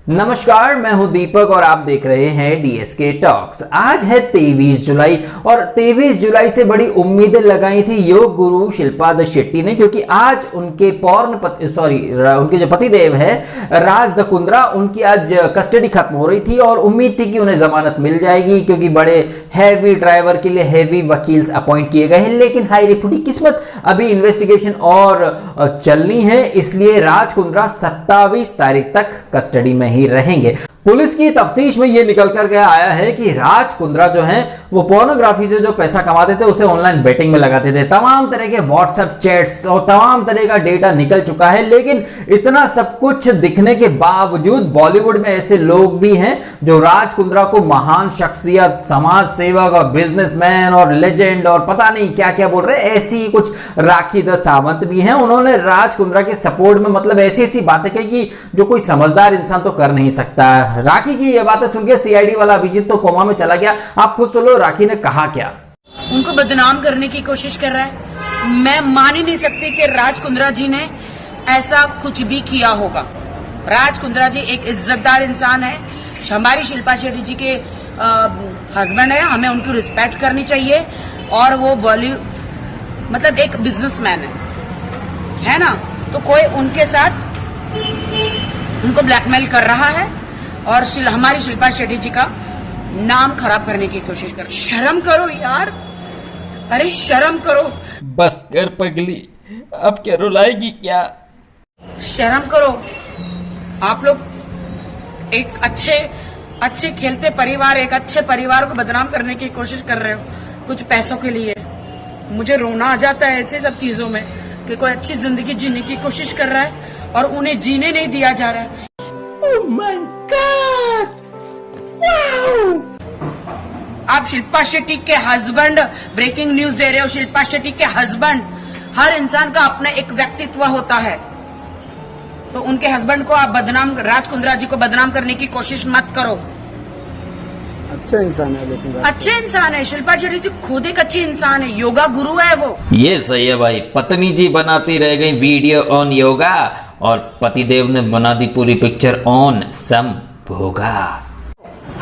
नमस्कार, मैं हूं दीपक और आप देख रहे हैं डीएसके टॉक्स। आज है 23 जुलाई और 23 जुलाई से बड़ी उम्मीदें लगाई थी योग गुरु शिल्पा द शेट्टी ने, क्योंकि आज उनके उनके जो पतिदेव है राज द कुंद्रा, उनकी आज कस्टडी खत्म हो रही थी और उम्मीद थी कि उन्हें जमानत मिल जाएगी, क्योंकि बड़े हैवी ड्राइवर के लिए हैवी वकील्स अपॉइंट किए गए हैं। लेकिन हाय रे फूटी किस्मत, अभी इन्वेस्टिगेशन और चलनी है, इसलिए राज कुंद्रा 27 तारीख तक कस्टडी में ही रहेंगे। पुलिस की तफ्तीश में यह निकल कर के आया है कि राज कुंद्रा जो हैं वो पोर्नोग्राफी से जो पैसा कमाते थे उसे ऑनलाइन बेटिंग में लगाते थे। तमाम तरह के व्हाट्सएप चैट्स और तमाम तरह का डेटा निकल चुका है। लेकिन इतना सब कुछ दिखने के बावजूद बॉलीवुड में ऐसे लोग भी हैं जो राज कुंद्रा को महान शख्सियत, समाज सेवक और बिजनेसमैन और लेजेंड और पता नहीं क्या क्या बोल रहे हैं। ऐसी ही कुछ राखी द सावंत भी हैं, उन्होंने राज कुंद्रा के सपोर्ट में मतलब ऐसी ऐसी बातें कही कि जो कोई समझदार इंसान तो कर नहीं सकता। राखी की ये बातें सुनकर सीआईडी वाला अभिजीत तो कोमा में चला गया। आप खुद सुनो राखी ने कहा क्या। उनको बदनाम करने की कोशिश कर रहा है। मैं मान ही नहीं सकती कि राज कुंद्रा जी ने ऐसा कुछ भी किया होगा। राज कुंद्रा जी एक इज्जतदार इंसान है, हमारी शिल्पा शेट्टी जी के हस्बैंड है, हमें उनकी रिस्पेक्ट करनी चाहिए। और वो बॉलीवुड मतलब एक बिजनेसमैन है ना, तो कोई उनके साथ उनको ब्लैकमेल कर रहा है और हमारी शिल्पा शेट्टी जी का नाम खराब करने की कोशिश कर। शर्म करो यार, अरे शर्म करो। बस कर पगली, अब क्या रुलाएगी क्या? शर्म करो। आप लोग एक अच्छे खेलते परिवार, एक अच्छे परिवार को बदनाम करने की कोशिश कर रहे हो कुछ पैसों के लिए। मुझे रोना आ जाता है ऐसे सब चीजों में कि कोई अच्छी जिंदगी जीने की कोशिश कर रहा है और उन्हें जीने नहीं दिया जा रहा है। Oh my God! Wow! आप शिल्पा शेट्टी के हस्बैंड, ब्रेकिंग न्यूज दे रहे हो। शिल्पा शेट्टी के हस्बैंड, हर इंसान का अपना एक व्यक्तित्व होता है, तो उनके हस्बैंड को आप बदनाम, राज कुंद्रा जी को बदनाम करने की कोशिश मत करो। अच्छा इंसान है, लेकिन अच्छे इंसान है। शिल्पा शेट्टी जी खुद एक अच्छी इंसान है, योगा गुरु है वो। ये सही है भाई, पत्नी जी बनाती रह गई वीडियो ऑन योगा और पतिदेव ने बना दी पूरी पिक्चर ऑन सम भोगा।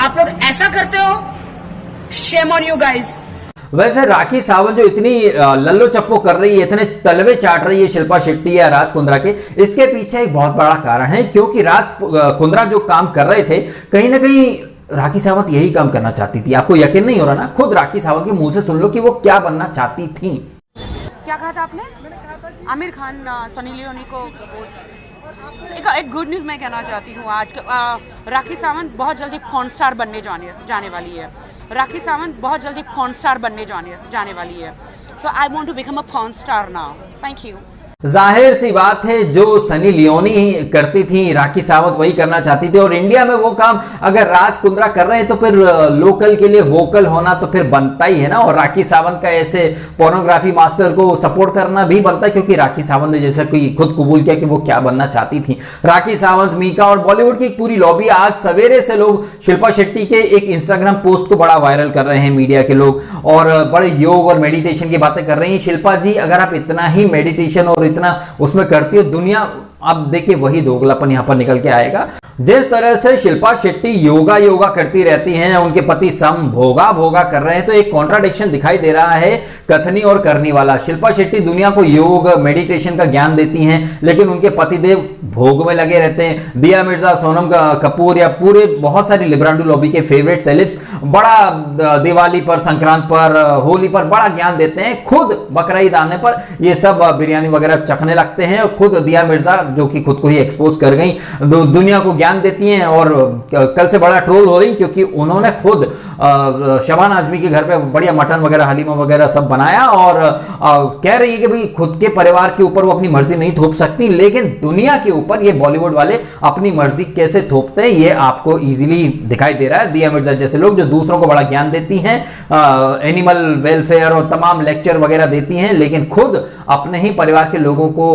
आप लोग ऐसा करते हो, शेम ऑन यू गाइस। वैसे राखी सावंत जो इतनी लल्लो चप्पो कर रही है, इतने तलवे चाट रही है शिल्पा शेट्टी या राज कुंद्रा के, इसके पीछे एक बहुत बड़ा कारण है। क्योंकि राज कुंद्रा जो काम कर रहे थे, कहीं ना कहीं राखी सावंत यही काम करना चाहती थी। आपको यकीन नहीं हो रहा ना? खुद राखी सावंत के मुंह से सुन लो कि वो क्या बनना चाहती थी। क्या कहा था आपने? आमिर खान, सनी लियोनी को एक गुड न्यूज़ मैं कहना चाहती हूँ। आज राखी सावंत बहुत जल्दी पॉर्न स्टार बनने जाने वाली है। राखी सावंत बहुत जल्दी पॉर्न स्टार बनने जाने वाली है। So I want to become a porn star now. Thank you. जाहिर सी बात है, जो सनी लियोनी करती थी राखी सावंत वही करना चाहती थी। और इंडिया में वो काम अगर राज कुंद्रा कर रहे हैं तो फिर लोकल के लिए वोकल होना तो फिर बनता ही है ना। और राखी सावंत का ऐसे पोर्नोग्राफी मास्टर को सपोर्ट करना भी बनता है, क्योंकि राखी सावंत ने जैसे कोई खुद कबूल किया कि वो क्या बनना चाहती थी। राखी सावंत, मीका और बॉलीवुड की एक पूरी लॉबी। आज सवेरे से लोग शिल्पा शेट्टी के एक इंस्टाग्राम पोस्ट को बड़ा वायरल कर रहे हैं, मीडिया के लोग, और बड़े योग और मेडिटेशन की बातें कर रही हैं। शिल्पा जी, अगर आप इतना ही मेडिटेशन और इतना उसमें करती हो, दुनिया अब देखिए वही दोगलापन यहां पर निकल के आएगा। जिस तरह से शिल्पा शेट्टी योगा करती रहती हैं, उनके पति सम भोगा कर रहे हैं, तो एक कॉन्ट्राडिक्शन दिखाई दे रहा है कथनी और करनी वाला। शिल्पा शेट्टी दुनिया को योग मेडिटेशन का ज्ञान देती हैं, लेकिन उनके पतिदेव भोग में लगे रहते हैं। दिया मिर्जा, सोनम कपूर या पूरे बहुत सारी लिब्रांडो लॉबी के फेवरेट सेलिब्स बड़ा दिवाली पर, संक्रांत पर, होली पर बड़ा ज्ञान देते हैं। खुद बकरा ईद आने पर ये सब बिरयानी वगैरह चखने लगते हैं। खुद दिया मिर्जा, जो कि खुद को ही एक्सपोज कर गई, दुनिया को ज्ञान देती हैं और कल से बड़ा ट्रोल हो रही, क्योंकि उन्होंने खुद शबाना आजमी के घर पे बढ़िया मटन वगैरह, हलीमा वगैरह सब बनाया और कह रही है कि भाई खुद के परिवार के ऊपर वो अपनी मर्जी नहीं थोप सकती, लेकिन दुनिया के ऊपर ये बॉलीवुड वाले अपनी मर्जी कैसे थोपते हैं ये आपको इजीली दिखाई दे रहा है। दिया मिर्जा जैसे लोग जो दूसरों को बड़ा ज्ञान देती हैं, एनिमल वेलफेयर और तमाम लेक्चर वगैरह देती हैं, लेकिन खुद अपने ही परिवार के लोगों को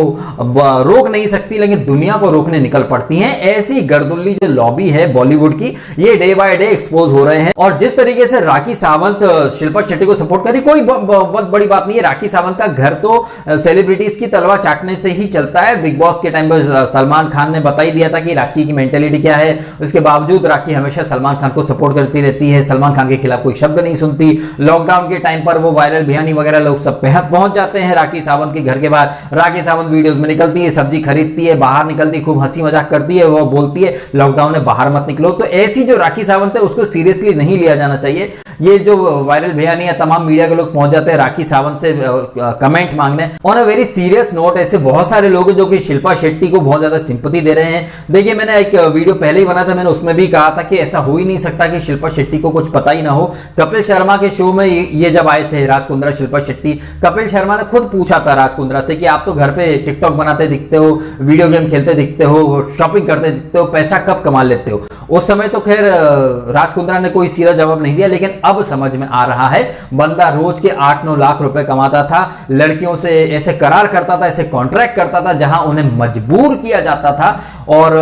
रोक नहीं सकती लेकिन दुनिया को रोकने निकल पड़ती हैं। ऐसी गर्दुल्ली जो लॉबी है बॉलीवुड की, ये डे बाय डे एक्सपोज हो रहे हैं। और जिस तरीके से राखी सावंत शिल्पा शेट्टी को सपोर्ट कर रही, कोई बहुत बड़ी बात नहीं है। राखी सावंत का घर तो सेलिब्रिटीज की तलवार चाटने से ही चलता है। बिग बॉस के टाइम पर सलमान खान ने बता ही दिया था कि राखी की मेंटेलिटी क्या है। उसके बावजूद राखी हमेशा सलमान खान को सपोर्ट करती रहती है, सलमान खान के खिलाफ कोई शब्द नहीं सुनती। लॉकडाउन के टाइम पर वो वायरल बिहानी वगैरह लोग सब पहुंच जाते हैं राखी सावंत के घर के बाहर। राखी सावंत वीडियोस में निकलती है, सब्जी खरीदती है, बाहर निकलती, खूब हंसी मजाक करती है, वो बोलती है लॉकडाउन में बाहर मत निकलो। तो ऐसी जो राखी सावंत है उसको सीरियसली नहीं लिया जाना चाहिए। ये जो वायरल बिहानी है, तमाम मीडिया के लोग पहुंच जाते हैं राखी सावंत से कमेंट मांगने। On a very serious note, ऐसे बहुत सारे लोग हैं जो कि शिल्पा शेट्टी को बहुत ज्यादा सिंपैथी दे रहे हैं। देखिए, मैंने एक वीडियो पहले ही बना था, मैंने उसमें भी कहा था कि ऐसा हो ही नहीं सकता कि शिल्पा शेट्टी को कुछ पता ही ना हो। कपिल शर्मा के शो में ये जब आए थे राज कुंद्रा शिल्पा शेट्टी, कपिल शर्मा ने खुद पूछा था राज कुंद्रा से कि आप तो घर पे टिकटॉक बनाते दिखते हो, वीडियो गेम खेलते दिखते हो, शॉपिंग करते दिखते हो, पैसा कब कमा लेते हो। उस समय तो खैर राज कुंद्रा ने कोई सीधा जवाब नहीं दिया, लेकिन अब समझ में आ रहा है बंदा रोज के 8-9 लाख रुपए कमाता था, लड़कियों से ऐसे करार करता था, ऐसे कॉन्ट्रैक्ट करता था जहां उन्हें मजबूर किया जाता था और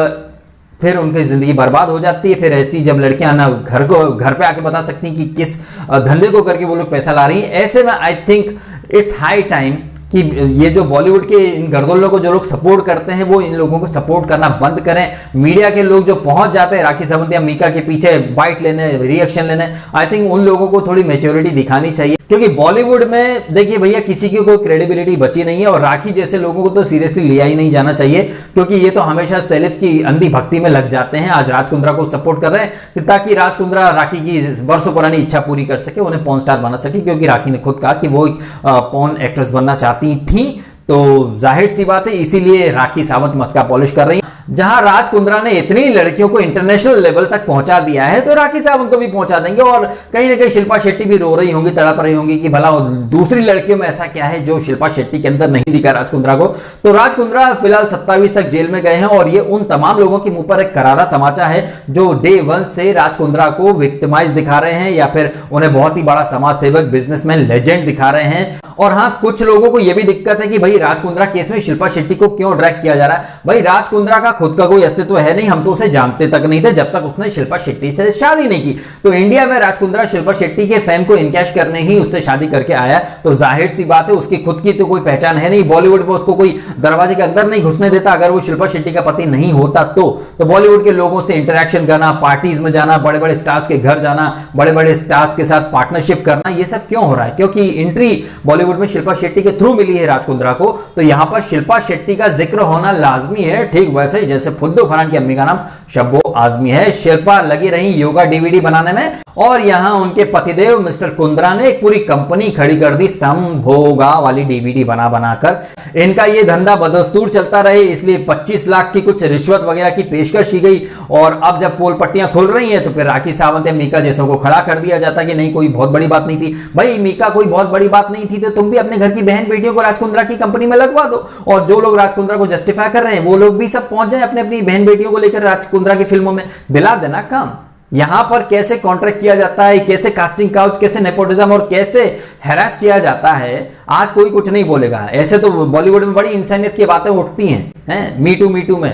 फिर उनकी जिंदगी बर्बाद हो जाती है। फिर ऐसी जब लड़कियां ना घर पे आके बता सकती हैं कि किस धंधे को करके वो लोग पैसा ला रही हैं, ऐसे में I think it's high time कि ये जो बॉलीवुड के इन गर्दोल्लों को जो लोग सपोर्ट करते हैं वो इन लोगों को सपोर्ट करना बंद करें। मीडिया के लोग जो पहुंच जाते हैं राखी सावंत या मीका के पीछे बाइट लेने, रिएक्शन लेने, आई थिंक उन लोगों को थोड़ी मैच्योरिटी दिखानी चाहिए। क्योंकि बॉलीवुड में देखिए भैया किसी की कोई क्रेडिबिलिटी बची नहीं है और राखी जैसे लोगों को तो सीरियसली लिया ही नहीं जाना चाहिए, क्योंकि ये तो हमेशा सेलेब्स की अंधी भक्ति में लग जाते हैं। आज राज कुंद्रा को सपोर्ट कर रहे हैं ताकि राज कुंद्रा राखी की वर्षों पुरानी इच्छा पूरी कर सके, उन्हें पॉर्न स्टार बना सके, क्योंकि राखी ने खुद कहा कि वो एक पॉर्न एक्ट्रेस बनना चाहती थी। तो जाहिर सी बात है इसीलिए राखी सावंत मस्का पॉलिश कर रही है। जहां राज कुंद्रा ने इतनी लड़कियों को इंटरनेशनल लेवल तक पहुंचा दिया है तो राखी सावंत को भी पहुंचा देंगे। और कहीं ना कहीं शिल्पा शेट्टी भी रो रही होंगी, तड़प रही होंगी कि भला दूसरी लड़कियों में ऐसा क्या है जो शिल्पा शेट्टी के अंदर नहीं दिखा राज कुंद्रा को। तो राज कुंद्रा फिलहाल 27 तक जेल में गए हैं और ये उन तमाम लोगों के मुंह पर एक करारा तमाचा है जो डे 1 से राज कुंद्रा को विक्टिमाइज दिखा रहे हैं या फिर उन्हें बहुत ही बड़ा समाज सेवक, बिजनेसमैन, लेजेंड दिखा रहे हैं। और हां, कुछ लोगों को यह भी दिक्कत है कि भाई राज कुंद्रा केस में शिल्पा शेट्टी को क्यों ड्रैग किया जा रहा है। भाई राज कुंद्रा का खुद का कोई अस्तित्व है नहीं, हम तो उसे जानते तक नहीं थे जब तक उसने शिल्पा शेट्टी से शादी नहीं की। तो इंडिया में राज कुंद्रा शिल्पा शेट्टी के फैम को इनकैश करने ही उससे शादी करके आया, तो जाहिर सी बात है उसकी खुद की तो कोई पहचान है नहीं। बॉलीवुड में उसको कोई दरवाजे के अंदर नहीं घुसने देता अगर वो शिल्पा शेट्टी का पति नहीं होता तो बॉलीवुड के लोगों से इंटरेक्शन करना, पार्टीज में जाना, बड़े बड़े स्टार्स के घर जाना, बड़े बड़े स्टार्स के साथ पार्टनरशिप करना, ये सब क्यों हो रहा है? क्योंकि एंट्री बॉलीवुड में शिल्पा शेट्टी के थ्रू मिली है राज कुंद्रा को, तो यहां पर शिल्पा शेट्टी का जिक्र होना लाजमी है। ठीक वैसे ही जैसे फुद्दू फरहान की अम्मी का नाम शब्बो आजमी है। शिल्पा लगी रही योगा डीवीडी बनाने में और यहां उनके पतिदेव मिस्टर कुंद्रा ने एक पूरी कंपनी खड़ी कर दी संभोगा वाली डीवीडी बना बनाकर। इनका ये धंधा बदस्तूर चलता रहे, इसलिए 25 लाख की कुछ रिश्वत वगैरह की पेशकश की गई। और अब जब पोल पट्टियां खुल रही हैं तो फिर राखी सावंत या मीका जैसों को खड़ा कर दिया जाता कि नहीं कोई बहुत बड़ी बात नहीं थी। भाई मीका कोई बहुत बड़ी बात नहीं थी तो तुम भी अपने घर की बहन बेटियों को राज कुंद्रा की कंपनी में लगवा दो। और जो लोग राज कुंद्रा को जस्टिफाई कर रहे हैं वो लोग भी सब पहुंच जाए अपने अपनी बहन बेटियों को लेकर राज कुंद्रा की फिल्मों में, दिला देना काम। यहां पर कैसे कॉन्ट्रैक्ट किया जाता है, कैसे कास्टिंग काउच, कैसे नेपोटिज्म और कैसे हैरास किया जाता है, आज कोई कुछ नहीं बोलेगा। ऐसे तो बॉलीवुड में बड़ी इंसानियत की बातें उठती हैं मीटू में,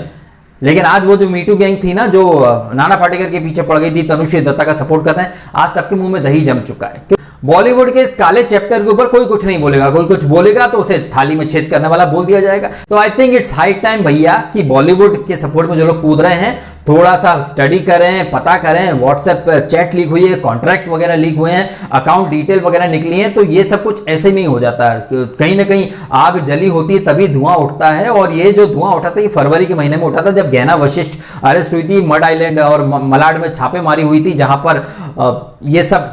लेकिन आज वो जो मीटू गैंग थी ना, जो नाना पाटेकर के पीछे पड़ गई थी, तनुश्री दत्ता का सपोर्ट करते हैं, आज सबके मुंह में दही जम चुका है। बॉलीवुड के इस काले चैप्टर के ऊपर कोई कुछ नहीं बोलेगा, कोई कुछ बोलेगा तो उसे थाली में छेद करने वाला बोल दिया जाएगा। तो I think it's high time भैया कि बॉलीवुड के सपोर्ट में जो लोग कूद रहे हैं थोड़ा सा स्टडी करें, पता करें। व्हाट्सएप पर चैट लीक हुई है, कॉन्ट्रैक्ट वगैरह लीक हुए हैं, अकाउंट डिटेल वगैरह निकली है, तो ये सब कुछ ऐसे नहीं हो जाता है। कहीं ना कहीं आग जली होती है तभी धुआं उठता है। और ये जो धुआं उठा था ये फरवरी के महीने में उठा था जब गहना वशिष्ठ अरेस्ट हुई थी, मड आइलैंड और मलाड में छापेमारी हुई थी जहां पर ये सब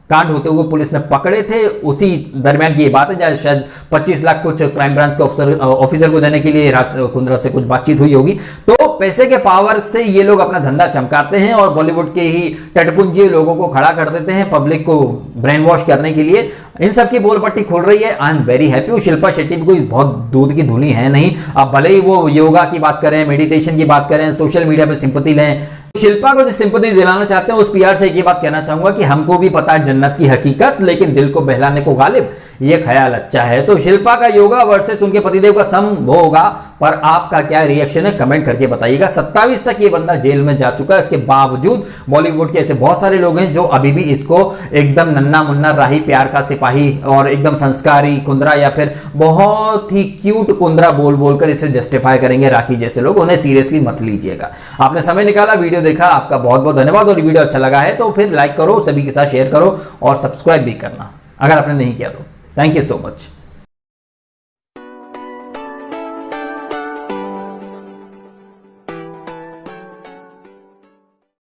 कांड होते हुए पुलिस ने पकड़े थे। उसी दरमियान की ये बात है जब शायद 25 लाख कुछ क्राइम ब्रांच के ऑफिसर को देने के लिए राज कुंद्रा से कुछ बातचीत हुई होगी। तो पैसे के पावर से ये लोग अपना धंधा चमकाते हैं और बॉलीवुड के ही टटपुंजी लोगों को खड़ा कर देते हैं पब्लिक को ब्रेन वॉश करने के लिए। इन सब की बोल पट्टी खुल रही है। I am very happy. Shilpa Shetty भी कोई बहुत दूध की धुली है नहीं। अब भले ही वो योगा की बात करें, मेडिटेशन की बात करें, सोशल मीडिया पर सिंपैथी लें, शिल्पा को जो सिंपैथी दिलाना चाहते हैं उस पीआर से एक बात कहना चाहूंगा कि हमको भी पता है जन्नत की हकीकत, लेकिन दिल को बहलाने को गालिब। ये ख्याल अच्छा है। तो शिल्पा का योगा वर्सेस उनके पतिदेव का संभोग होगा, पर आपका क्या रिएक्शन है कमेंट करके बताइएगा। 27 तक ये बंदा जेल में जा चुका है, इसके बावजूद बॉलीवुड के ऐसे बहुत सारे लोग हैं जो अभी भी इसको एकदम नन्ना मुन्ना राही प्यार का सिपाही और एकदम संस्कारी कुंद्रा या फिर बहुत ही क्यूट कुंद्रा बोल बोलकर इसे जस्टिफाई करेंगे। राखी जैसे लोग, उन्हें सीरियसली मत लीजिएगा। आपने समय निकाला, वीडियो देखा, आपका बहुत बहुत धन्यवाद। और वीडियो अच्छा लगा है तो फिर लाइक करो, सभी के साथ शेयर करो और सब्सक्राइब भी करना अगर आपने नहीं किया तो। Thank you so much.